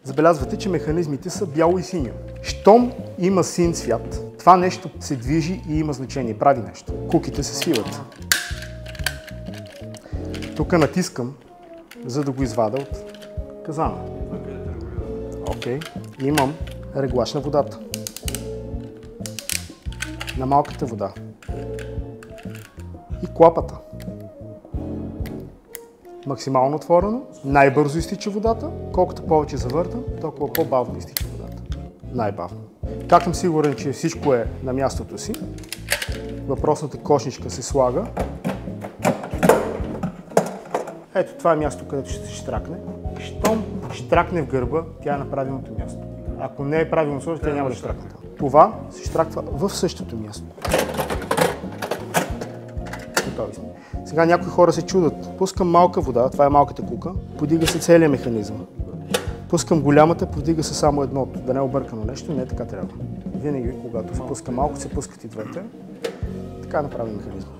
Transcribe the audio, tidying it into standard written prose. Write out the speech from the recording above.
Забелязвате, че механизмите са бяло и синьо. Щом има син цвят, това нещо се движи и има значение, прави нещо. Куките се свиват. Тук натискам, за да го извада от казана. Окей. Имам реглаж на водата. На малката вода. И клапата. Максимално отворено, най-бързо изтича водата, колкото повече завъртам, толкова по-бавно изтича водата. Най-бавно. Как съм сигурен, че всичко е на мястото си, въпросната кошничка се слага. Ето, това е място, където ще се щракне. Щом щракне в гърба, тя е на правилното място. Ако не е правилно сложено, тя няма да щракне. Това се щраква в същото място. Готови сме. Сега някои хора се чудат. Пускам малка вода, това е малката кука, подига се целият механизъм. Пускам голямата, подига се само едното, да не е объркано нещо, не така трябва. Винаги, когато пускам малко, се пускат и двете. Така е направен механизъм.